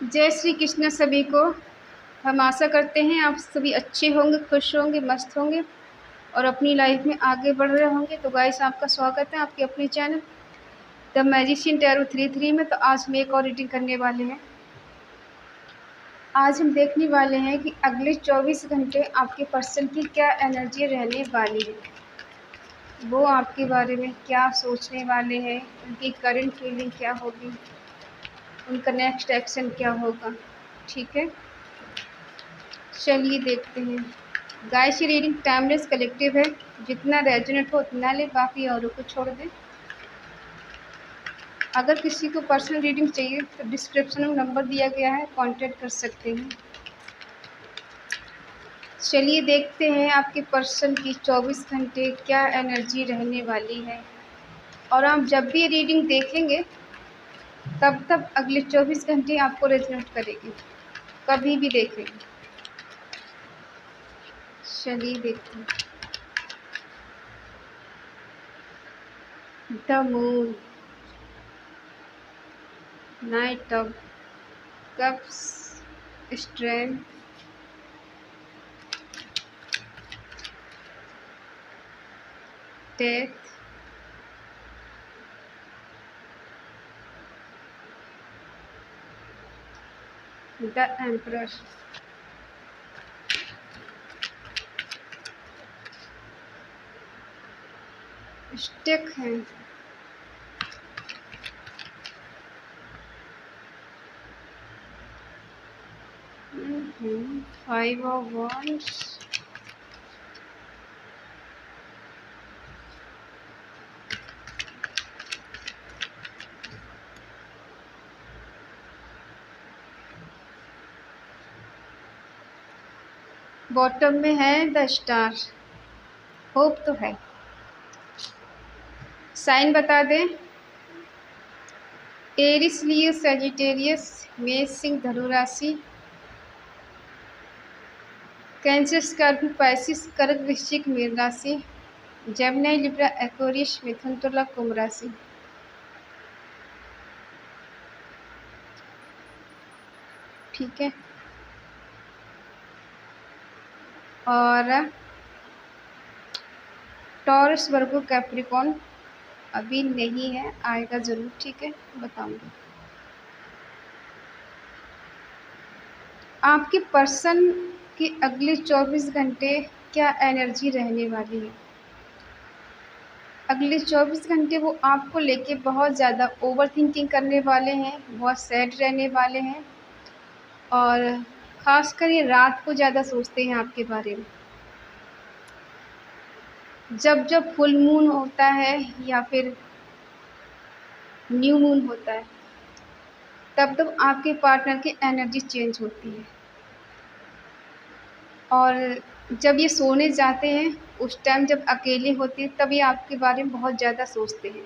जय श्री कृष्ण सभी को। हम आशा करते हैं आप सभी अच्छे होंगे, खुश होंगे, मस्त होंगे और अपनी लाइफ में आगे बढ़ रहे होंगे। तो गाइस, आपका स्वागत है आपके अपने चैनल द मैजिशियन टैरो 33 में। तो आज हम एक और रीडिंग करने वाले हैं। आज हम देखने वाले हैं कि अगले 24 घंटे आपके पर्सन की क्या एनर्जी रहने वाली है, वो आपके बारे में क्या सोचने वाले हैं, उनकी करंट फीलिंग क्या होगी, उनका नेक्स्ट एक्शन क्या होगा। ठीक है, चलिए देखते हैं। गाइस, ये रीडिंग टाइमलेस कलेक्टिव है। जितना रेजोनेट हो उतना ले, बाकी औरों को छोड़ दें। अगर किसी को पर्सनल रीडिंग चाहिए तो डिस्क्रिप्शन में नंबर दिया गया है, कांटेक्ट कर सकते हैं। चलिए देखते हैं आपके पर्सन की 24 घंटे क्या एनर्जी रहने वाली है। और आप जब भी रीडिंग देखेंगे तब अगले 24 घंटे आपको रेजोनेट करेगी, कभी भी देखेंगे। चलिए देखते हैं। The moon, night of cups, strength, death, the emperor. Stick है, फाइव ऑफ wands, बॉटम में है द स्टार। होप तो है। साइन बता दें, एरिस, लियो, सजिटेरियस, मेष, सिंह, धनु राशि, कैंसर, स्कॉर्पियो, पाइसिस, कर्क, वृश्चिक, मीन राशि, जेमिनी, लिब्रा, एक्वेरियस, मिथुन, तुला, कुंभ राशि। ठीक है, और टॉरस, वर्गो, कैप्रिकॉन अभी नहीं है, आएगा ज़रूर। ठीक है, बताऊंगी। आपके पर्सन की अगले 24 घंटे क्या एनर्जी रहने वाली है। अगले 24 घंटे वो आपको लेके बहुत ज़्यादा ओवर थिंकिंग करने वाले हैं, बहुत सैड रहने वाले हैं और ख़ासकर ये रात को ज़्यादा सोचते हैं आपके बारे में। जब जब फुल मून होता है या फिर न्यू मून होता है तब आपके पार्टनर की एनर्जी चेंज होती है। और जब ये सोने जाते हैं उस टाइम, जब अकेले होते हैं, तब ये आपके बारे में बहुत ज़्यादा सोचते हैं,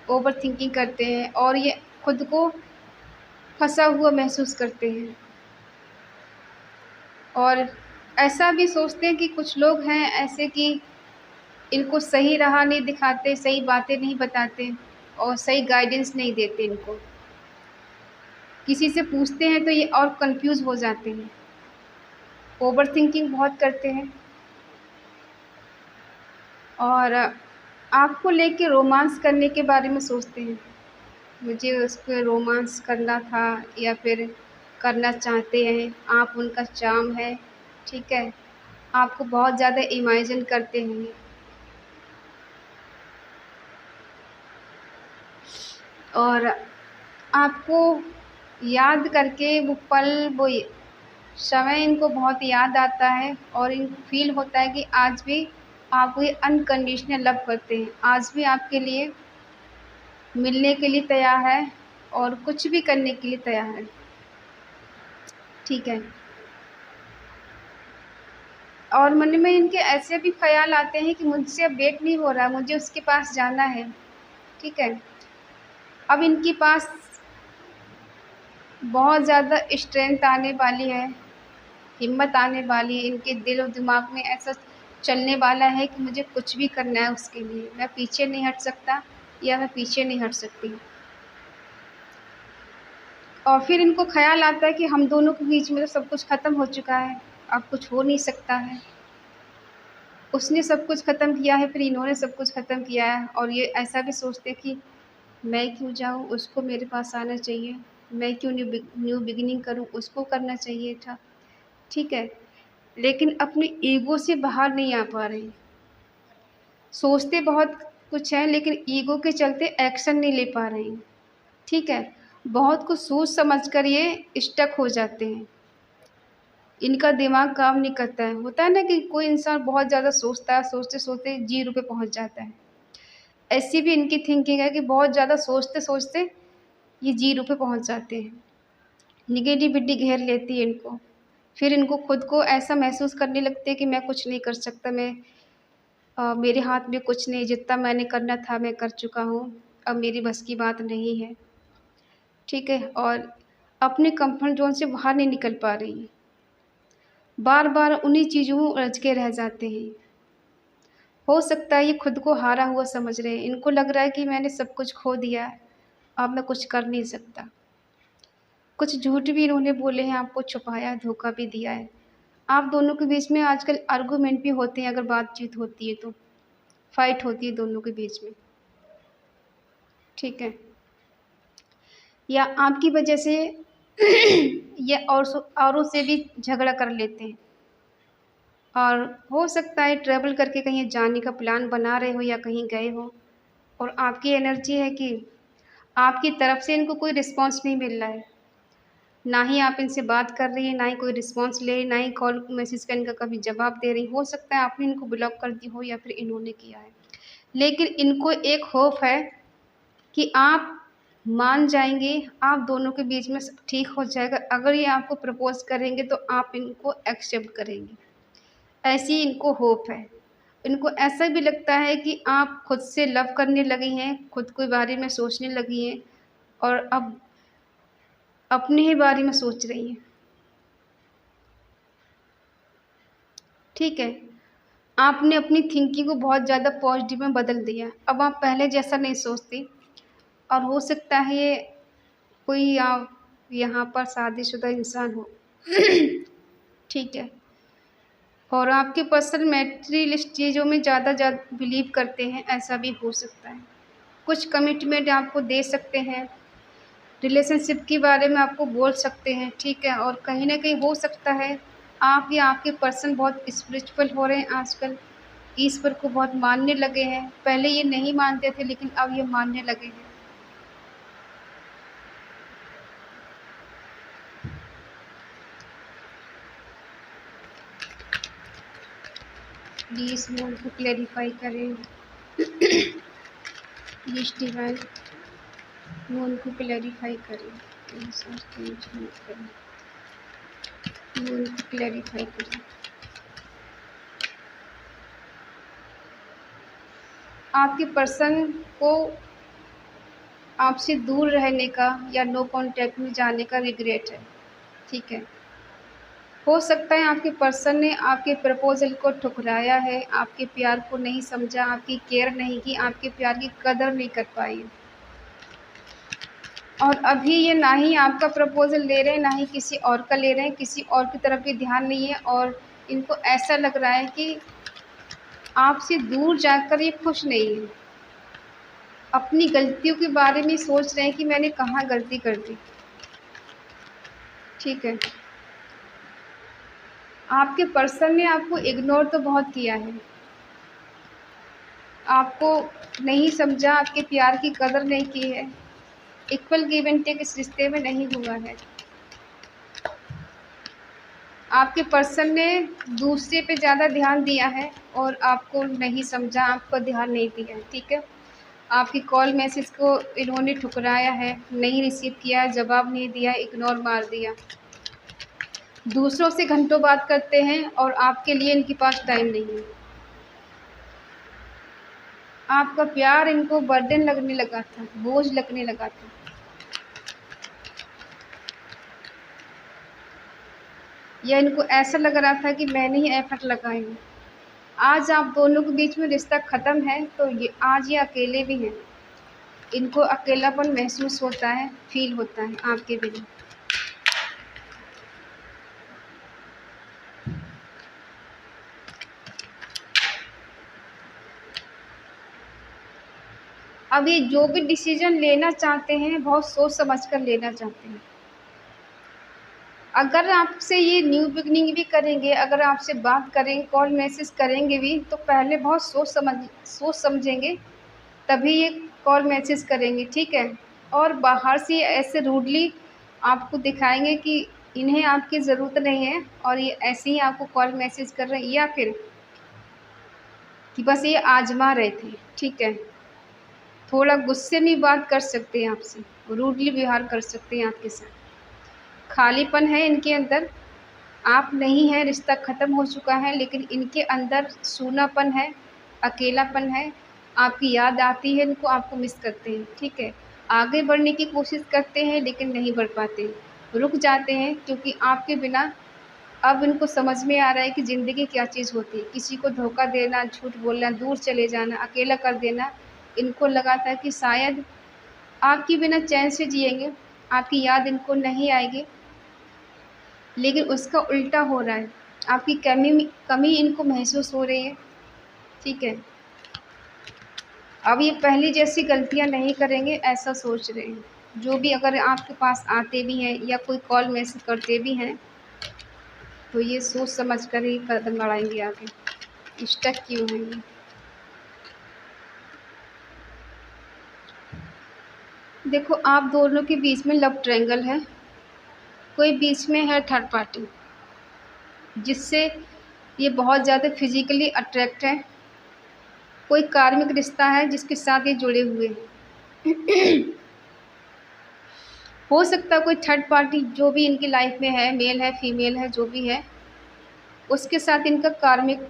ओवर थिंकिंग करते हैं और ये खुद को फंसा हुआ महसूस करते हैं। और ऐसा भी सोचते हैं कि कुछ लोग हैं ऐसे कि इनको सही राह नहीं दिखाते, सही बातें नहीं बताते और सही गाइडेंस नहीं देते इनको। किसी से पूछते हैं तो ये और कंफ्यूज हो जाते हैं, ओवर थिंकिंग बहुत करते हैं और आपको लेके रोमांस करने के बारे में सोचते हैं। मुझे उस पर रोमांस करना था या फिर करना चाहते हैं, आप उनका चार्म है। ठीक है, आपको बहुत ज़्यादा इमेजिन करते हैं और आपको याद करके वो पल, वो समय इनको बहुत याद आता है और इनको फील होता है कि आज भी आप ये अनकंडीशनल लव करते हैं, आज भी आपके लिए मिलने के लिए तैयार है और कुछ भी करने के लिए तैयार है। ठीक है, और मन में इनके ऐसे भी ख्याल आते हैं कि मुझसे अब वेट नहीं हो रहा, मुझे उसके पास जाना है। ठीक है, अब इनके पास बहुत ज़्यादा स्ट्रेंथ आने वाली है, हिम्मत आने वाली है। इनके दिल और दिमाग में ऐसा चलने वाला है कि मुझे कुछ भी करना है, उसके लिए मैं पीछे नहीं हट सकता या मैं पीछे नहीं हट सकती। और फिर इनको ख़्याल आता है कि हम दोनों के बीच में तो सब कुछ ख़त्म हो चुका है, अब कुछ हो नहीं सकता है। उसने सब कुछ ख़त्म किया है, फिर इन्होंने सब कुछ ख़त्म किया है, और ये ऐसा भी सोचते हैं कि मैं क्यों जाऊँ, उसको मेरे पास आना चाहिए। मैं क्यों न्यू बिगिनिंग करूँ, उसको करना चाहिए था। ठीक है? लेकिन अपने ईगो से बाहर नहीं आ पा रहे। सोचते बहुत कुछ हैं, लेकिन ईगो के चलते एक्शन नहीं ले पा रहे हैं। ठीक है? बहुत कुछ सोच समझ कर ये स्टक हो जाते हैं। इनका दिमाग काम नहीं करता है। होता है ना कि कोई इंसान बहुत ज़्यादा सोचता है, सोचते-सोचते 0 पे पहुँच जाता है। ऐसी भी इनकी थिंकिंग है कि बहुत ज़्यादा सोचते-सोचते ये 0 पे पहुँच जाते हैं। नेगेटिविटी घेर लेती है इनको। फिर इनको खुद को ऐसा महसूस करने लगते हैं कि मैं कुछ नहीं कर सकता, मेरे हाथ में कुछ नहीं, जितना मैंने करना था मैं कर चुका हूँ, अब मेरी बस की बात नहीं है। ठीक है? और अपने कम्फर्ट ज़ोन से बाहर नहीं निकल पा रही हैं। बार-बार उन्हीं चीज़ों में उलझ के रह जाते हैं। हो सकता है ये खुद को हारा हुआ समझ रहे हैं। इनको लग रहा है कि मैंने सब कुछ खो दिया है, अब मैं कुछ कर नहीं सकता। कुछ झूठ भी इन्होंने बोले हैं, आपको छुपाया, धोखा भी दिया है। आप दोनों के बीच में आजकल आर्गुमेंट भी होते हैं, अगर बातचीत होती है तो। फाइट होती है दोनों के बीच में। ठीक है? या आपकी वजह से ये औरों से भी झगड़ा कर लेते हैं। और हो सकता है ट्रैवल करके कहीं जाने का प्लान बना रहे हो या कहीं गए हो, और आपकी एनर्जी है कि आपकी तरफ से इनको कोई रिस्पॉन्स नहीं मिल रहा है। ना ही आप इनसे बात कर रही हैं, ना ही कोई रिस्पॉन्स ले रही, ना ही कॉल मैसेज का इनका कभी जवाब दे रही। हो सकता है आपने इनको ब्लॉक कर दी हो या फिर इन्होंने किया है। लेकिन इनको एक होप है कि आप मान जाएँगे, आप दोनों के बीच में सब ठीक हो जाएगा। अगर ये आपको प्रपोज़ करेंगे तो आप इनको एक्सेप्ट करेंगे, ऐसी इनको होप है। इनको ऐसा भी लगता है कि आप खुद से लव करने लगी हैं, खुद के बारे में सोचने लगी हैं, और अब अपने ही बारे में सोच रही हैं। ठीक है? आपने अपनी थिंकिंग को बहुत ज़्यादा पॉज़िटिव में बदल दिया। अब आप पहले जैसा नहीं सोचती, और हो सकता है ये कोई यहाँ पर शादीशुदा इंसान हो। ठीक है? और आपके पर्सन मैटेरियलिस्ट चीज़ों में ज़्यादा बिलीव करते हैं, ऐसा भी हो सकता है। कुछ कमिटमेंट आपको दे सकते हैं, रिलेशनशिप के बारे में आपको बोल सकते हैं। ठीक है? और कहीं न कहीं हो सकता है आप या आपके पर्सन बहुत स्पिरिचुअल हो रहे हैं आजकल, ईश्वर को बहुत मानने लगे हैं। पहले ये नहीं मानते थे, लेकिन अब ये मानने लगे हैं। प्लीज़ मोल को क्लैरिफ़ाई करें। प्लीज़ डिवाइन मोल को क्लैरिफ़ाई करें। प्लीज़ करें। मोल को क्लैरिफ़ाई करें। आपके पर्सन को आपसे दूर रहने का या नो कॉन्टैक्ट में जाने का रिग्रेट है। ठीक है? हो सकता है आपके पर्सन ने आपके प्रपोज़ल को ठुकराया है, आपके प्यार को नहीं समझा, आपकी केयर नहीं की, आपके प्यार की कदर नहीं कर पाई। और अभी ये ना ही आपका प्रपोज़ल ले रहे हैं, ना ही किसी और का ले रहे हैं, किसी और की तरफ भी ध्यान नहीं है, और इनको ऐसा लग रहा है कि आपसे दूर जाकर ये खुश नहीं है। अपनी गलतियों के बारे में सोच रहे हैं कि मैंने कहाँ गलती कर दी। ठीक है? आपके पर्सन ने आपको इग्नोर तो बहुत किया है। आपको नहीं समझा, आपके प्यार की कदर नहीं की है। इक्वल गिव एंड टेक इस रिश्ते में नहीं हुआ है। आपके पर्सन ने दूसरे पे ज़्यादा ध्यान दिया है और आपको नहीं समझा, आपको ध्यान नहीं दिया है। ठीक है? आपकी कॉल मैसेज को इन्होंने ठुकराया है, नहीं रिसीव किया, जवाब नहीं दिया, इग्नोर मार दिया। दूसरों से घंटों बात करते हैं और आपके लिए इनके पास टाइम नहीं है। आपका प्यार इनको बर्डन लगने लगा था, बोझ लगने लगा था। या इनको ऐसा लग रहा था कि मैंने ही एफर्ट लगाए हैं। आज आप दोनों के बीच में रिश्ता ख़त्म है, तो ये आज ये अकेले भी हैं। इनको अकेलापन महसूस होता है, फील होता है आपके बिना। अब ये जो भी डिसीजन लेना चाहते हैं बहुत सोच समझ कर लेना चाहते हैं। अगर आपसे ये न्यू बिगनिंग भी करेंगे, अगर आपसे बात करेंगे, कॉल मैसेज करेंगे भी, तो पहले बहुत सोच समझेंगे तभी ये कॉल मैसेज करेंगे, ठीक है। और बाहर से ऐसे रूडली आपको दिखाएंगे कि इन्हें आपकी ज़रूरत नहीं है और ये ऐसे ही आपको कॉल मैसेज कर रहे हैं, या फिर कि बस ये आजमा रहे थे, ठीक है। थोड़ा गुस्से में बात कर सकते हैं आपसे, रूडली व्यवहार कर सकते हैं आपके साथ। खालीपन है इनके अंदर, आप नहीं हैं, रिश्ता ख़त्म हो चुका है, लेकिन इनके अंदर सूनापन है, अकेलापन है, आपकी याद आती है इनको, आपको मिस करते हैं, ठीक है। आगे बढ़ने की कोशिश करते हैं लेकिन नहीं बढ़ पाते, रुक जाते हैं, क्योंकि आपके बिना अब इनको समझ में आ रहा है कि ज़िंदगी क्या चीज़ होती है। किसी को धोखा देना, झूठ बोलना, दूर चले जाना, अकेला कर देना, इनको लगा था कि शायद आपके बिना चैन से जिएँगे, आपकी याद इनको नहीं आएगी, लेकिन उसका उल्टा हो रहा है। आपकी कमी इनको महसूस हो रही है, ठीक है। अब ये पहली जैसी गलतियां नहीं करेंगे, ऐसा सोच रहे हैं। जो भी अगर आपके पास आते भी हैं या कोई कॉल मैसेज करते भी हैं, तो ये सोच समझ कर ही कदम बढ़ाएंगे आगे। स्टक क्यों हैं ये? देखो, आप दोनों के बीच में लव ट्रायंगल है, कोई बीच में है थर्ड पार्टी, जिससे ये बहुत ज़्यादा फिजिकली अट्रैक्ट है। कोई कार्मिक रिश्ता है जिसके साथ ये जुड़े हुए हैं। हो सकता है कोई थर्ड पार्टी जो भी इनकी लाइफ में है, मेल है, फीमेल है, जो भी है, उसके साथ इनका कार्मिक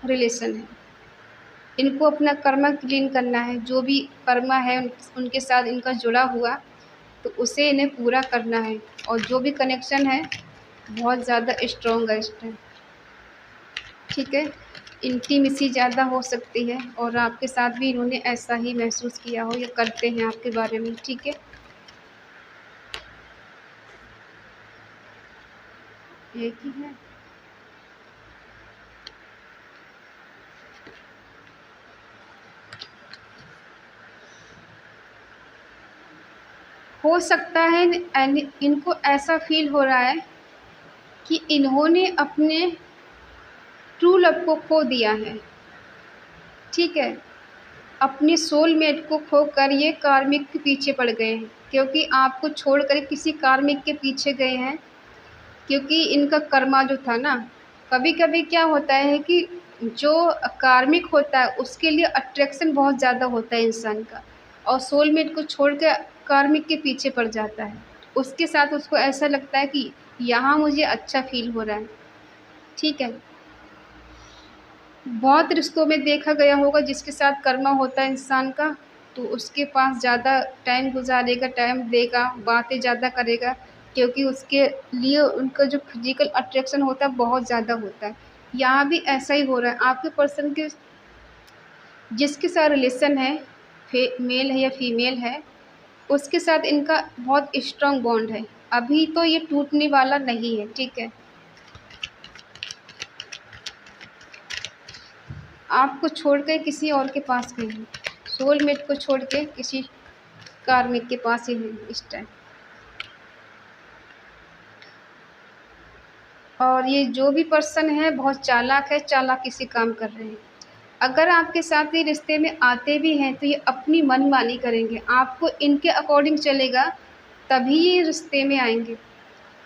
रिलेशन है। इनको अपना कर्मा क्लीन करना है, जो भी कर्मा है उनके साथ इनका जुड़ा हुआ, तो उसे इन्हें पूरा करना है। और जो भी कनेक्शन है बहुत ज़्यादा स्ट्रॉन्ग है इस टाइम, ठीक है। इंटीमेसी ज़्यादा हो सकती है और आपके साथ भी इन्होंने ऐसा ही महसूस किया हो या करते हैं आपके बारे में, ठीक है। एक ही है। हो सकता है इनको ऐसा फील हो रहा है कि इन्होंने अपने ट्रू लव को खो दिया है, ठीक है। अपने सोलमेट को खोकर ये कार्मिक के पीछे पड़ गए हैं, क्योंकि आपको छोड़कर किसी कार्मिक के पीछे गए हैं। क्योंकि इनका कर्मा जो था ना, कभी कभी क्या होता है कि जो कार्मिक होता है उसके लिए अट्रैक्शन बहुत ज़्यादा होता है इंसान का, और सोलमेट को छोड़ के कार्मिक के पीछे पड़ जाता है। उसके साथ उसको ऐसा लगता है कि यहाँ मुझे अच्छा फील हो रहा है, ठीक है। बहुत रिश्तों में देखा गया होगा जिसके साथ कर्मा होता है इंसान का, तो उसके पास ज़्यादा टाइम गुजारेगा, टाइम देगा, बातें ज़्यादा करेगा, क्योंकि उसके लिए उनका जो फिजिकल अट्रैक्शन होता है बहुत ज़्यादा होता है। यहाँ भी ऐसा ही हो रहा है। आपके पर्सन के जिसके साथ रिलेशन है, मेल है या फीमेल है, उसके साथ इनका बहुत स्ट्रॉन्ग बॉन्ड है। अभी तो ये टूटने वाला नहीं है, ठीक है। आपको छोड़ के किसी और के पास गए हैं, सोलमेट को छोड़ के किसी कार्मिक के पास ही हैं इस टाइम। और ये जो भी पर्सन है बहुत चालाक है, चालाकी से काम कर रहे हैं। अगर आपके साथ ये रिश्ते में आते भी हैं तो ये अपनी मनमानी करेंगे, आपको इनके अकॉर्डिंग चलेगा तभी ये रिश्ते में आएंगे,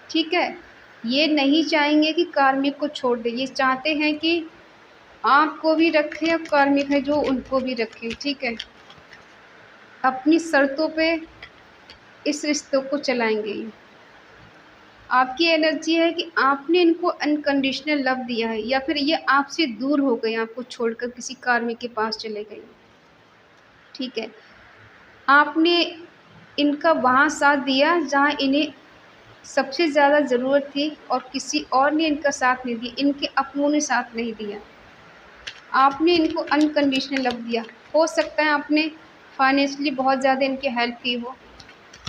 ठीक है। ये नहीं चाहेंगे कि कार्मिक को छोड़ दे, ये चाहते हैं कि आपको भी रखें और कार्मिक है जो उनको भी रखें, ठीक है। अपनी शर्तों पे इस रिश्तों को चलाएंगे ये। आपकी एनर्जी है कि आपने इनको अनकंडीशनल लव दिया है, या फिर ये आपसे दूर हो गए, आपको छोड़कर किसी कार्मिक के पास चले गए, ठीक है। आपने इनका वहाँ साथ दिया जहाँ इन्हें सबसे ज़्यादा ज़रूरत थी, और किसी और ने इनका साथ नहीं दिया, इनके अपनों ने साथ नहीं दिया। आपने इनको अनकंडीशनल लव दिया। हो सकता है आपने फाइनेंशियली बहुत ज़्यादा इनकी हेल्प की हो,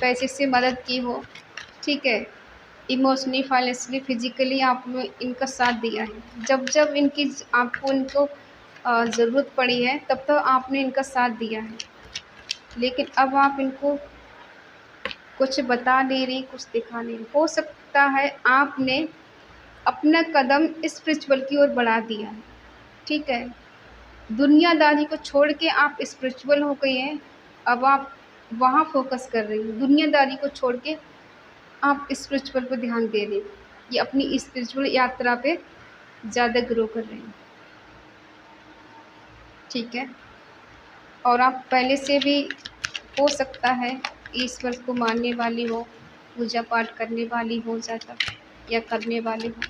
पैसे से मदद की हो, ठीक है। इमोशनली, फाइनेंशियली, फिज़िकली आपने इनका साथ दिया है। जब जब आपको इनको ज़रूरत पड़ी है तब तो आपने इनका साथ दिया है। लेकिन अब आप इनको कुछ बता नहीं रही, कुछ दिखा नहीं रही। हो सकता है आपने अपना कदम स्पिरिचुअल की ओर बढ़ा दिया है, ठीक है। दुनियादारी को छोड़ के आप स्पिरिचुअल हो गई हैं। अब आप वहाँ फ़ोकस कर रही हैं। दुनियादारी को छोड़ के आप स्पिरिचुअल पे ध्यान दे रही हैं। ये अपनी स्पिरिचुअल यात्रा पे ज़्यादा ग्रो कर रही हैं, ठीक है। और आप पहले से भी हो सकता है ईश्वर को मानने वाली हो, पूजा पाठ करने वाली हो ज़्यादा, या करने वाली हो।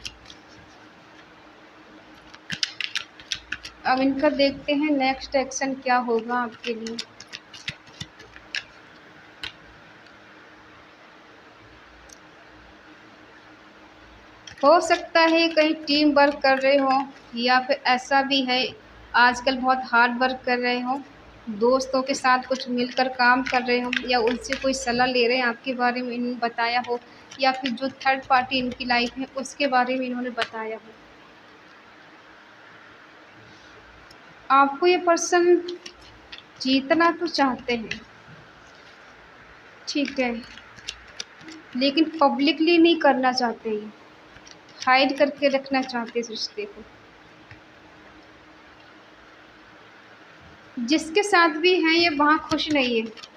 अब इनका देखते हैं नेक्स्ट एक्शन क्या होगा आपके लिए। हो सकता है कहीं टीम वर्क कर रहे हो, या फिर ऐसा भी है आजकल बहुत हार्ड वर्क कर रहे हो, दोस्तों के साथ कुछ मिलकर काम कर रहे हो, या उनसे कोई सलाह ले रहे हैं आपके बारे में इन्होंने बताया हो, या फिर जो थर्ड पार्टी इनकी लाइफ है उसके बारे में इन्होंने बताया हो। आपको ये पर्सन जीतना तो चाहते हैं, ठीक है, लेकिन पब्लिकली नहीं करना चाहते हैं, हाइड करके रखना चाहते हैं इस रिश्ते को। जिसके साथ भी हैं ये वहाँ खुश नहीं है।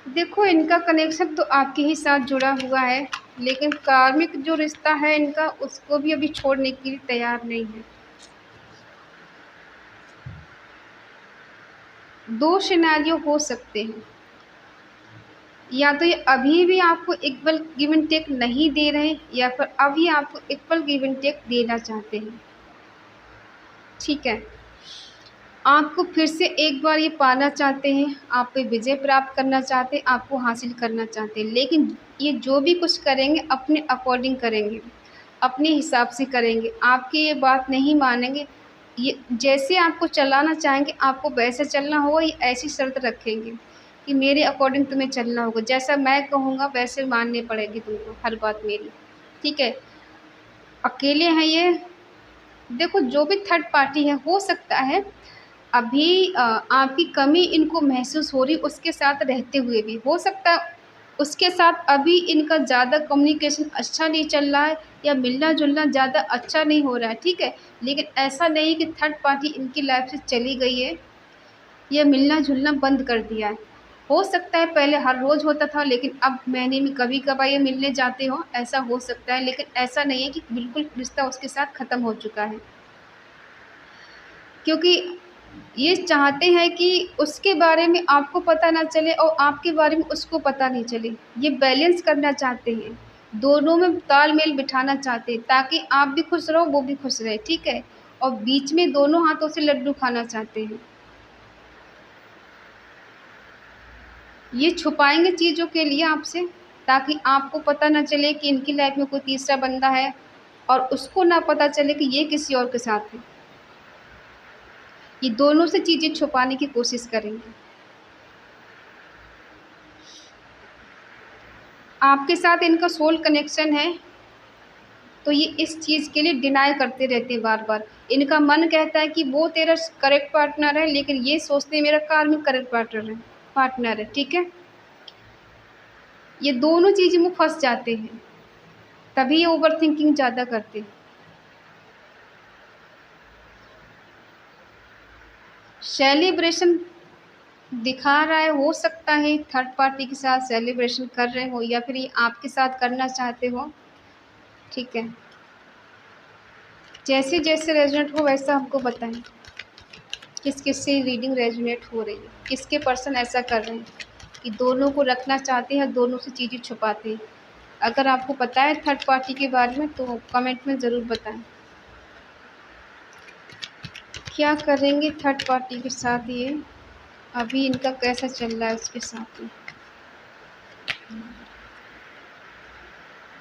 देखो इनका कनेक्शन तो आपके ही साथ जुड़ा हुआ है, लेकिन कार्मिक जो रिश्ता है इनका उसको भी अभी छोड़ने के लिए तैयार नहीं है। दो सिनेरियो हो सकते हैं, या तो ये अभी भी आपको इक्वल गिव एंड टेक नहीं दे रहे, या फिर अभी आपको इक्वल गिव एंड टेक देना चाहते हैं, ठीक है। आपको फिर से एक बार ये पाना चाहते हैं, आप पे विजय प्राप्त करना चाहते हैं, आपको हासिल करना चाहते हैं, लेकिन ये जो भी कुछ करेंगे अपने अकॉर्डिंग करेंगे, अपने हिसाब से करेंगे, आपकी ये बात नहीं मानेंगे। ये जैसे आपको चलाना चाहेंगे आपको वैसे चलना होगा, ये ऐसी शर्त रखेंगे कि मेरे अकॉर्डिंग तुम्हें चलना होगा, जैसा मैं कहूँगा वैसे माननी पड़ेगी तुमको हर बात मेरी, ठीक है। अकेले हैं ये। देखो जो भी थर्ड पार्टी है हो सकता है अभी आपकी कमी इनको महसूस हो रही, उसके साथ रहते हुए भी हो सकता है उसके साथ अभी इनका ज़्यादा कम्युनिकेशन अच्छा नहीं चल रहा है, या मिलना जुलना ज़्यादा अच्छा नहीं हो रहा है, ठीक है। लेकिन ऐसा नहीं कि थर्ड पार्टी इनकी लाइफ से चली गई है या मिलना जुलना बंद कर दिया है। हो सकता है पहले हर रोज़ होता था, लेकिन अब महीने में कभी कभार ये मिलने जाते हो, ऐसा हो सकता है। लेकिन ऐसा नहीं है कि बिल्कुल रिश्ता उसके साथ ख़त्म हो चुका है, क्योंकि ये चाहते हैं कि उसके बारे में आपको पता ना चले और आपके बारे में उसको पता नहीं चले। ये बैलेंस करना चाहते हैं, दोनों में तालमेल बिठाना चाहते हैं, ताकि आप भी खुश रहो वो भी खुश रहे, ठीक है। और बीच में दोनों हाथों से लड्डू खाना चाहते हैं। ये छुपाएंगे चीज़ों के लिए आपसे, ताकि आपको पता ना चले कि इनकी लाइफ में कोई तीसरा बंदा है, और उसको ना पता चले कि ये किसी और के साथ है। ये दोनों से चीज़ें छुपाने की कोशिश करेंगे। आपके साथ इनका सोल कनेक्शन है, तो ये इस चीज़ के लिए डिनाई करते रहते हैं बार बार। इनका मन कहता है कि वो तेरा करेक्ट पार्टनर है, लेकिन ये सोचते हैं मेरा कार्मिक करेक्ट पार्टनर है, ठीक है। ये दोनों चीज़ें में फंस जाते हैं, तभी ये ओवर थिंकिंग ज़्यादा करते हैं। सेलिब्रेशन दिखा रहा है, हो सकता है थर्ड पार्टी के साथ सेलिब्रेशन कर रहे हो, या फिर ये आपके साथ करना चाहते हो, ठीक है। जैसे जैसे रेजोनेट हो वैसा हमको बताएं, किस किस से रीडिंग रेजोनेट हो रही है, किसके पर्सन ऐसा कर रहे हैं कि दोनों को रखना चाहते हैं, दोनों से चीज़ें छुपाते हैं। अगर आपको पता है थर्ड पार्टी के बारे में तो कमेंट में ज़रूर बताएं। क्या करेंगे थर्ड पार्टी के साथ ये, अभी इनका कैसा चल रहा है उसके साथ में।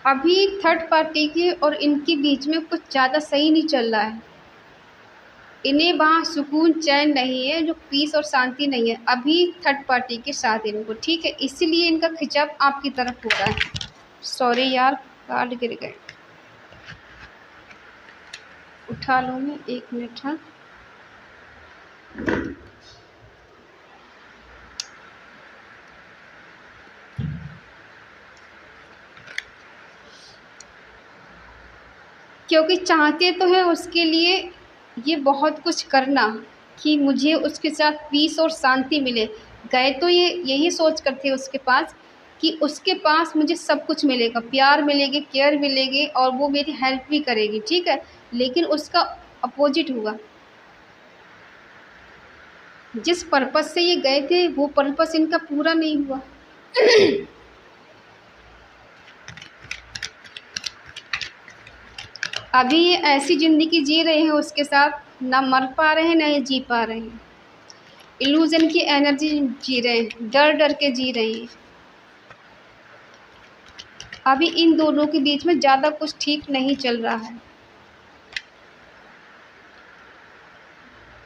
अभी थर्ड पार्टी के और इनके बीच में कुछ ज़्यादा सही नहीं चल रहा है। इन्हें वहाँ सुकून चैन नहीं है, जो पीस और शांति नहीं है अभी थर्ड पार्टी के साथ इनको, ठीक है। इसीलिए इनका खिंचाव आपकी तरफ हो रहा है। सॉरी यार, कार्ड गिर गए, उठा लूँ मैं, 1 मिनट। हाँ, क्योंकि चाहते तो हैं उसके लिए ये बहुत कुछ करना, कि मुझे उसके साथ पीस और शांति मिले। गए तो ये यही सोच कर थे उसके पास, कि उसके पास मुझे सब कुछ मिलेगा, प्यार मिलेगी, केयर मिलेगी और वो मेरी हेल्प भी करेगी, ठीक है। लेकिन उसका अपोजिट हुआ। जिस पर्पस से ये गए थे वो पर्पस इनका पूरा नहीं हुआ। अभी ये ऐसी ज़िंदगी जी रहे हैं उसके साथ, ना मर पा रहे हैं ना ये जी पा रहे हैं। इल्यूज़न की एनर्जी जी रहे हैं, डर डर के जी रहे हैं। अभी इन दोनों के बीच में ज़्यादा कुछ ठीक नहीं चल रहा है,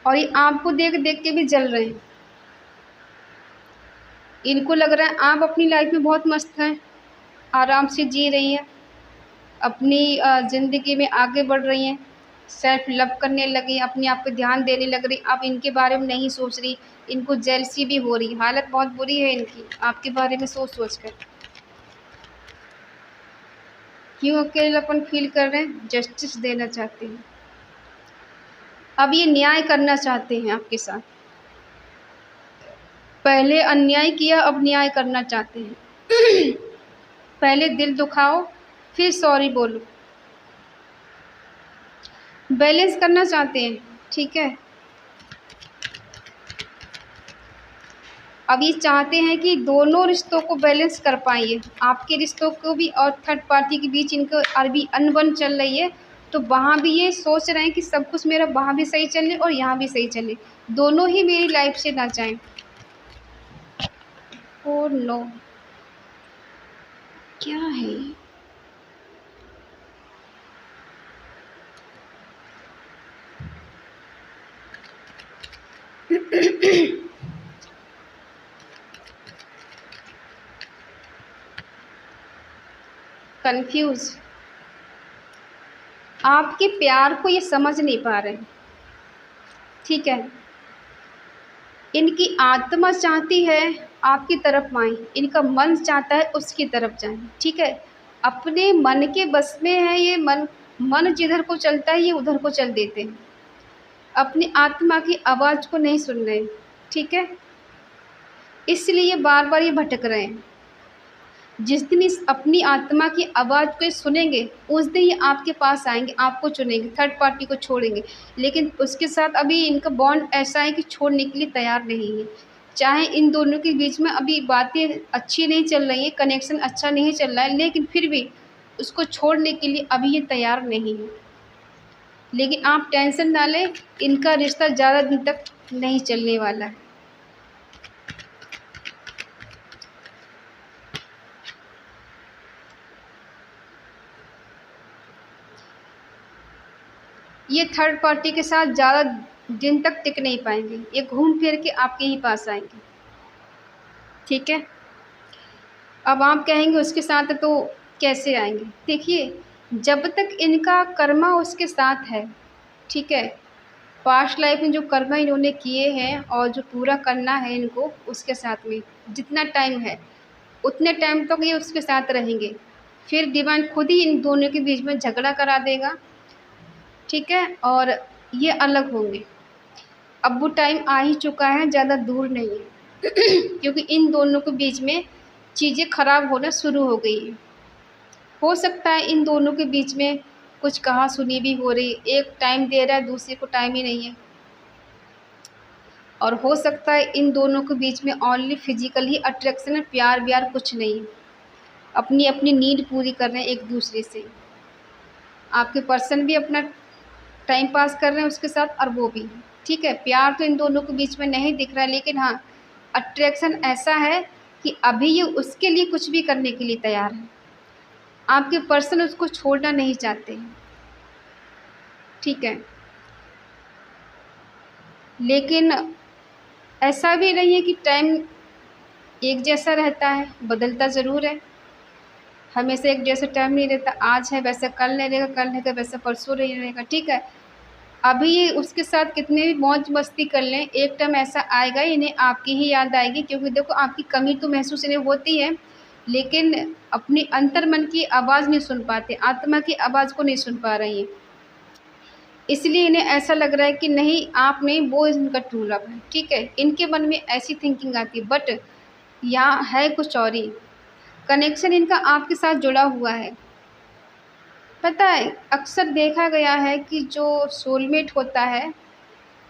और ये आपको देख देख के भी जल रहे हैं। इनको लग रहा है आप अपनी लाइफ में बहुत मस्त हैं, आराम से जी रही हैं, अपनी ज़िंदगी में आगे बढ़ रही हैं, सेल्फ लव करने लगी, अपने आप पे ध्यान देने लग रही। अब इनके बारे में नहीं सोच रही, इनको जेलसी भी हो रही। हालत बहुत बुरी है इनकी आपके बारे में सोच सोच कर। क्यों अकेलापन फील कर रहे हैं? जस्टिस देना चाहते हैं। अब ये न्याय करना चाहते हैं आपके साथ। पहले अन्याय किया, अब न्याय करना चाहते हैं। पहले दिल दुखाओ, फिर सॉरी बोलो। बैलेंस करना चाहते हैं, ठीक है। अब ये चाहते हैं कि दोनों रिश्तों को बैलेंस कर पाएँ, आपके रिश्तों को भी और थर्ड पार्टी के बीच इनको अभी अनबन चल रही है, तो वहाँ भी ये सोच रहे हैं कि सब कुछ मेरा वहाँ भी सही चले और यहाँ भी सही चले, दोनों ही मेरी लाइफ से ना जाएँ। Oh no! क्या है ये? कन्फ्यूज़। आपके प्यार को ये समझ नहीं पा रहे हैं, ठीक है। इनकी आत्मा चाहती है आपकी तरफ आएँ, इनका मन चाहता है उसकी तरफ जाएँ, ठीक है। अपने मन के बस में है ये मन, मन जिधर को चलता है ये उधर को चल देते हैं। अपनी आत्मा की आवाज़ को नहीं सुन रहे, ठीक है। इसलिए बार-बार ये भटक रहे हैं। जिस दिन इस अपनी आत्मा की आवाज़ को ये सुनेंगे, उस दिन ये आपके पास आएँगे, आपको चुनेंगे, थर्ड पार्टी को छोड़ेंगे। लेकिन उसके साथ अभी इनका बॉन्ड ऐसा है कि छोड़ने के लिए तैयार नहीं है। चाहे इन दोनों के बीच में अभी बातें अच्छी नहीं चल रही हैं, कनेक्शन अच्छा नहीं चल रहा है, लेकिन फिर भी उसको छोड़ने के लिए अभी ये तैयार नहीं है। लेकिन आप टेंशन ना लें, इनका रिश्ता ज़्यादा दिन तक नहीं चलने वाला है। ये थर्ड पार्टी के साथ ज़्यादा दिन तक टिक नहीं पाएँगे, ये घूम फिर के आपके ही पास आएँगे, ठीक है। अब आप कहेंगे उसके साथ तो कैसे आएँगे? देखिए, जब तक इनका कर्मा उसके साथ है, ठीक है, पास्ट लाइफ में जो कर्म इन्होंने किए हैं और जो पूरा करना है इनको उसके साथ में, जितना टाइम है, उतने टाइम तक ये उसके साथ रहेंगे। फिर डिवाइन खुद ही इन दोनों के बीच में झगड़ा करा देगा, ठीक है, और ये अलग होंगे। अब वो टाइम आ ही चुका है, ज़्यादा दूर नहीं है। क्योंकि इन दोनों के बीच में चीज़ें ख़राब होना शुरू हो गई हैं। हो सकता है इन दोनों के बीच में कुछ कहा-सुनी भी हो रही, एक टाइम दे रहा है, दूसरे को टाइम ही नहीं है। और हो सकता है इन दोनों के बीच में ओनली फ़िज़िकल ही अट्रैक्शन है, प्यार-व्यार कुछ नहीं है। अपनी-अपनी नीड पूरी कर रहे हैं एक-दूसरे से। आपके पर्सन भी अपना टाइम पास कर रहे हैं उसके साथ और वो भी, ठीक है। प्यार तो इन दोनों के बीच में नहीं दिख रहा है, लेकिन हाँ, अट्रैक्शन ऐसा है कि अभी ये उसके लिए कुछ भी करने के लिए तैयार है। आपके पर्सन उसको छोड़ना नहीं चाहते हैं, ठीक है। लेकिन ऐसा भी नहीं है कि टाइम एक जैसा रहता है, बदलता ज़रूर है। हमेशा एक जैसा टाइम नहीं रहता, आज है वैसा कल नहीं रहेगा, कल रहेगा वैसा परसों नहीं रहेगा, ठीक है। अभी ये उसके साथ कितने भी मौज मस्ती कर लें, एक टाइम ऐसा आएगा इन्हें आपकी ही याद आएगी, क्योंकि देखो आपकी कमी तो महसूस इन्हें होती है, लेकिन अपनी अंतर्मन की आवाज़ नहीं सुन पाते, आत्मा की आवाज़ को नहीं सुन पा रही हैं। इसलिए इन्हें ऐसा लग रहा है कि नहीं आप नहीं, वो इनका ट्रू लव है, ठीक है। इनके मन में ऐसी थिंकिंग आती है, बट यहाँ है कुछ और ही। कनेक्शन इनका आपके साथ जुड़ा हुआ है। पता है, अक्सर देखा गया है कि जो सोलमेट होता है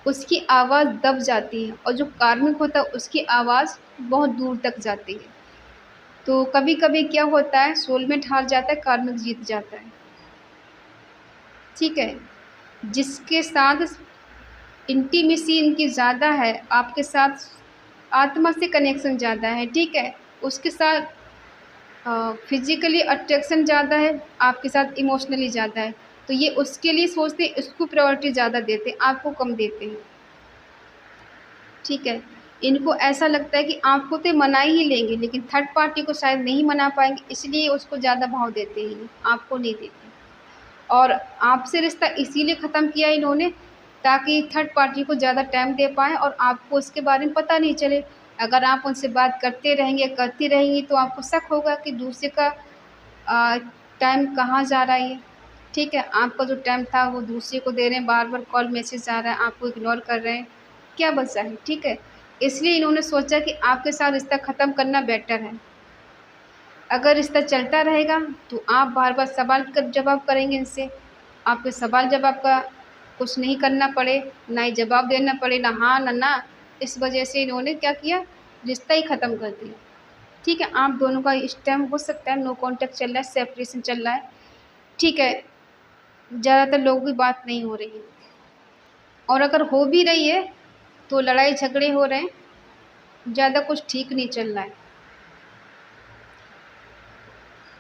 उसकी आवाज़ दब जाती है, और जो कार्मिक होता है उसकी आवाज़ बहुत दूर तक जाती है। तो कभी कभी क्या होता है, सोलमेट हार जाता है, कार्मिक जीत जाता है, ठीक है। जिसके साथ इंटीमेसी इनकी ज़्यादा है, आपके साथ आत्मा से कनेक्शन ज़्यादा है, ठीक है, उसके साथ फिजिकली अट्रैक्शन ज़्यादा है, आपके साथ इमोशनली ज़्यादा है, तो ये उसके लिए सोचते हैं, इसको प्रायोरिटी ज़्यादा देते हैं, आपको कम देते हैं, ठीक है। इनको ऐसा लगता है कि आपको तो मना ही लेंगे, लेकिन थर्ड पार्टी को शायद नहीं मना पाएंगे, इसलिए उसको ज़्यादा भाव देते हैं, आपको नहीं देते। और आपसे रिश्ता इसीलिए ख़त्म किया इन्होंने, ताकि थर्ड पार्टी को ज़्यादा टाइम दे पाएँ और आपको उसके बारे में पता नहीं चले। अगर आप उनसे बात करते रहेंगे, करती रहेंगी, तो आपको शक होगा कि दूसरे का टाइम कहाँ जा रहा है, ठीक है। आपका जो टाइम था वो दूसरे को दे रहे हैं, बार बार कॉल मैसेज आ रहा है, आपको इग्नोर कर रहे हैं, क्या बचा है, ठीक है। इसलिए इन्होंने सोचा कि आपके साथ रिश्ता ख़त्म करना बेटर है। अगर रिश्ता चलता रहेगा तो आप बार बार सवाल का जवाब करेंगे इनसे, आपके सवाल जवाब का कुछ नहीं करना पड़े, ना ही जवाब देना पड़े, ना हाँ ना ना। इस वजह से इन्होंने क्या किया, रिश्ता ही ख़त्म कर दिया, ठीक है। आप दोनों का इस टाइम हो सकता है नो कांटेक्ट चल रहा है, सेपरेशन चल रहा है, ठीक है। ज़्यादातर लोगों की बात नहीं हो रही है, और अगर हो भी रही है तो लड़ाई झगड़े हो रहे हैं, ज़्यादा कुछ ठीक नहीं चल रहा है।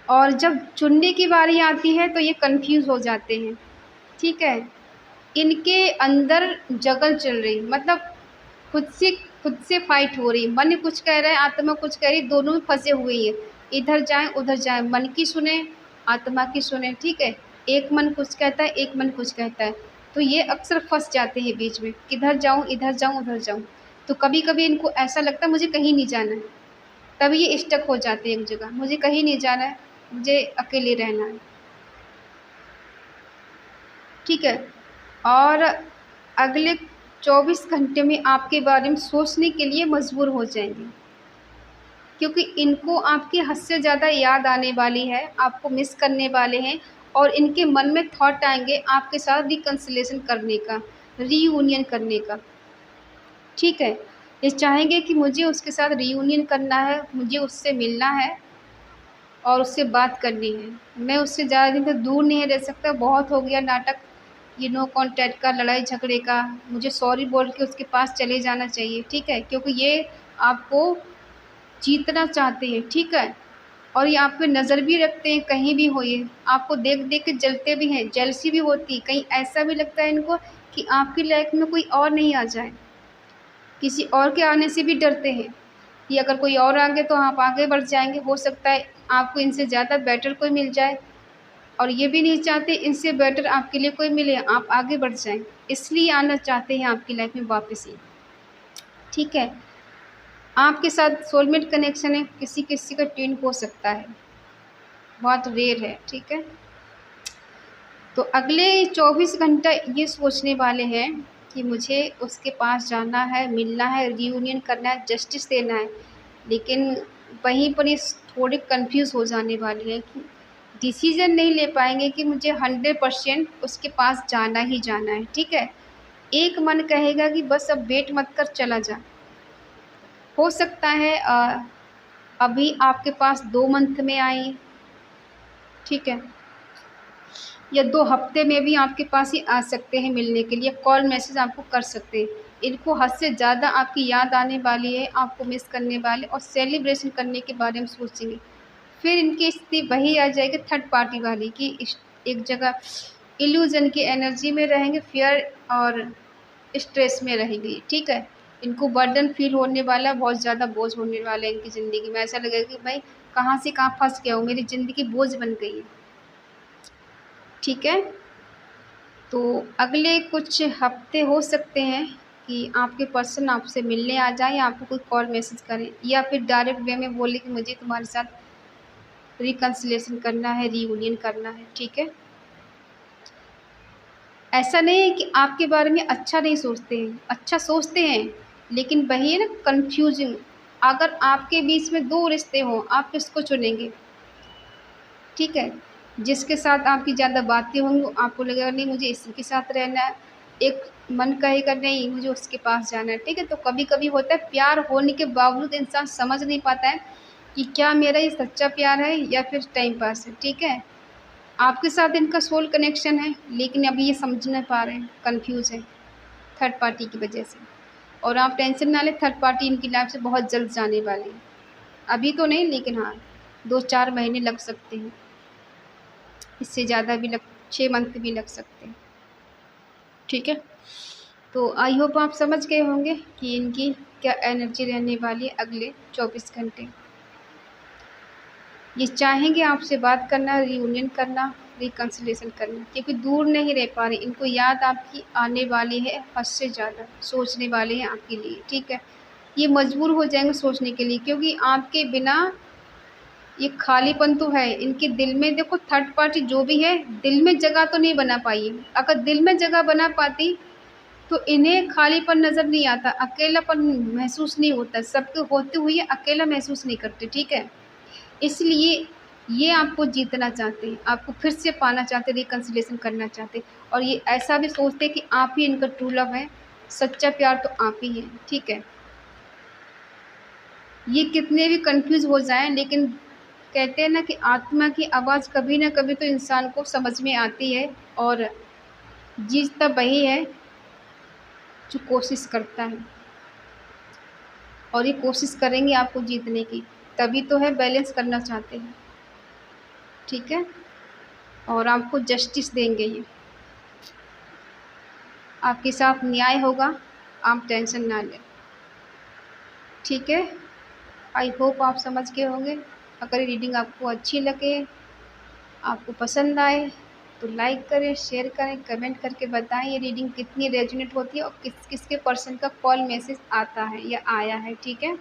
और जब चुनने की बारी आती है तो ये कंफ्यूज हो जाते हैं, ठीक है। इनके अंदर जगल चल रही, मतलब खुद से खुद से फाइट हो रही, मन कुछ कह रहा है, आत्मा कुछ कह रही, दोनों में फंसे हुए हैं, इधर जाएं उधर जाएं, मन की सुने आत्मा की सुने, ठीक है। एक मन कुछ कहता है, एक मन कुछ कहता है, तो ये अक्सर फंस जाते हैं बीच में, किधर जाऊं, इधर जाऊं, उधर जाऊं। तो कभी कभी इनको ऐसा लगता है मुझे कहीं नहीं जाना है, तभी ये स्टक हो जाते हैं एक जगह, मुझे कहीं नहीं जाना है, मुझे अकेले रहना है, ठीक है। और अगले 24 घंटे में आपके बारे में सोचने के लिए मजबूर हो जाएंगे, क्योंकि इनको आपकी हद से ज़्यादा याद आने वाली है, आपको मिस करने वाले हैं, और इनके मन में थॉट आएंगे आपके साथ रिकन्सिलेशन करने का, रीयूनियन करने का, ठीक है। ये चाहेंगे कि मुझे उसके साथ रीयूनियन करना है, मुझे उससे मिलना है और उससे बात करनी है, मैं उससे ज़्यादा दिन तक दूर नहीं रह सकता, बहुत हो गया नाटक ये नो कॉन्टैक्ट का, लड़ाई झगड़े का, मुझे सॉरी बोल के उसके पास चले जाना चाहिए, ठीक है। क्योंकि ये आपको जीतना चाहते हैं, ठीक है। और ये आप पे नज़र भी रखते हैं, कहीं भी हो ये आपको देख देख के जलते भी हैं, जेलसी भी होती, कहीं ऐसा भी लगता है इनको कि आपकी लाइफ में कोई और नहीं आ जाए, किसी और के आने से भी डरते हैं कि अगर कोई और आ गया तो आप आगे बढ़ जाएंगे, हो सकता है आपको इनसे ज़्यादा बेटर कोई मिल जाए, और ये भी नहीं चाहते इनसे बेटर आपके लिए कोई मिले, आप आगे बढ़ जाएं, इसलिए आना चाहते हैं आपकी लाइफ में वापस ही, ठीक है। आपके साथ सोलमेट कनेक्शन है, किसी किसी का ट्यून हो सकता है, बहुत रेयर है, ठीक है। तो अगले 24 घंटा ये सोचने वाले हैं कि मुझे उसके पास जाना है, मिलना है, रियूनियन करना है, जस्टिस देना है, लेकिन वहीं पर ये थोड़े कंफ्यूज हो जाने वाले हैं कि डिसीजन नहीं ले पाएंगे कि मुझे 100% उसके पास जाना ही जाना है, ठीक है। एक मन कहेगा कि बस अब वेट मत कर, चला जा। हो सकता है अभी आपके पास 2 मंथ में आए, ठीक है, या 2 हफ्ते में भी आपके पास ही आ सकते हैं मिलने के लिए, कॉल मैसेज आपको कर सकते हैं। इनको हद से ज़्यादा आपकी याद आने वाली है, आपको मिस करने वाले, और सेलिब्रेशन करने के बारे में सोचेंगे। फिर इनकी स्थिति वही आ जाएगी थर्ड पार्टी वाली कि एक जगह इल्यूजन की एनर्जी में रहेंगे, फियर और स्ट्रेस में रहेंगे, ठीक है। इनको बर्डन फील होने वाला, बहुत ज़्यादा बोझ होने वाला है इनकी ज़िंदगी में। ऐसा लगेगा कि भाई कहाँ से कहाँ फंस गया हूँ, मेरी ज़िंदगी बोझ बन गई है, ठीक है। तो अगले कुछ हफ्ते हो सकते हैं कि आपके पर्सन आपसे मिलने आ जाए, या आपको कोई कॉल मैसेज करें, या फिर डायरेक्ट वे में बोले कि मुझे तुम्हारे साथ रिकन्सिलेशन करना है, रीयूनियन करना है, ठीक है। ऐसा नहीं है कि आपके बारे में अच्छा नहीं सोचते हैं, अच्छा सोचते हैं, लेकिन वही है ना कन्फ्यूजिंग। अगर आपके बीच में 2 रिश्ते हों, आप किसको चुनेंगे? ठीक है। जिसके साथ आपकी ज़्यादा बातें होंगी, आपको लगेगा नहीं मुझे इसी के साथ रहना है, एक मन कहेगा नहीं मुझे उसके पास जाना है, ठीक है। तो कभी-कभी होता है प्यार होने के बावजूद इंसान समझ नहीं पाता है कि क्या मेरा ये सच्चा प्यार है या फिर टाइम पास है, ठीक है। आपके साथ इनका सोल कनेक्शन है, लेकिन अभी ये समझ नहीं पा रहे हैं, कन्फ्यूज़ हैं थर्ड पार्टी की वजह से। और आप टेंशन ना लें, थर्ड पार्टी इनकी लाइफ से बहुत जल्द जाने वाली है। अभी तो नहीं, लेकिन हाँ 2-4 महीने लग सकते हैं, इससे ज़्यादा भी लग 6 मंथ भी लग सकते हैं, ठीक है। तो आई होप आप समझ गए होंगे कि इनकी क्या एनर्जी रहने वाली है अगले 24 घंटे। ये चाहेंगे आपसे बात करना, रियूनियन करना, रिकन्सिलेशन करना, क्योंकि दूर नहीं रह पा रहे। इनको याद आपकी आने वाली है, हद से ज़्यादा सोचने वाले हैं आपके लिए, ठीक है। ये मजबूर हो जाएंगे सोचने के लिए, क्योंकि आपके बिना ये खालीपन तो है इनके दिल में। देखो थर्ड पार्टी जो भी है, दिल में जगह तो नहीं बना पाई है। अगर दिल में जगह बना पाती तो इन्हें खालीपन नज़र नहीं आता, अकेलापन महसूस नहीं होता, सबके होते हुए ये अकेला महसूस नहीं करते, ठीक है। इसलिए ये आपको जीतना चाहते हैं, आपको फिर से पाना चाहते हैं, रिकन्सिलिएशन करना चाहते हैं, और ये ऐसा भी सोचते हैं कि आप ही इनका ट्रू लव है, सच्चा प्यार तो आप ही हैं, ठीक है। ये कितने भी कन्फ्यूज़ हो जाएँ, लेकिन कहते हैं ना कि आत्मा की आवाज़ कभी ना कभी तो इंसान को समझ में आती है, और जीतता वही है जो कोशिश करता है, और ये कोशिश करेंगे आपको जीतने की, तभी तो है बैलेंस करना चाहते हैं, ठीक है। और आपको जस्टिस देंगे ये, आपके साथ न्याय होगा, आप टेंशन ना लें, ठीक है। आई होप आप समझ गए होंगे। अगर ये रीडिंग आपको अच्छी लगे, आपको पसंद आए, तो लाइक करें, शेयर करें, कमेंट करके बताएं ये रीडिंग कितनी रेजोनेट होती है और किस किसके पर्सन का कॉल मैसेज आता है या आया है, ठीक है।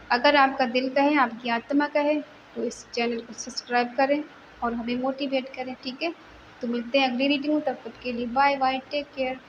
अगर आपका दिल कहे, आपकी आत्मा कहे, तो इस चैनल को सब्सक्राइब करें और हमें मोटिवेट करें, ठीक है। तो मिलते हैं अगली रीडिंग में, तब तक के लिए बाय बाय, टेक केयर।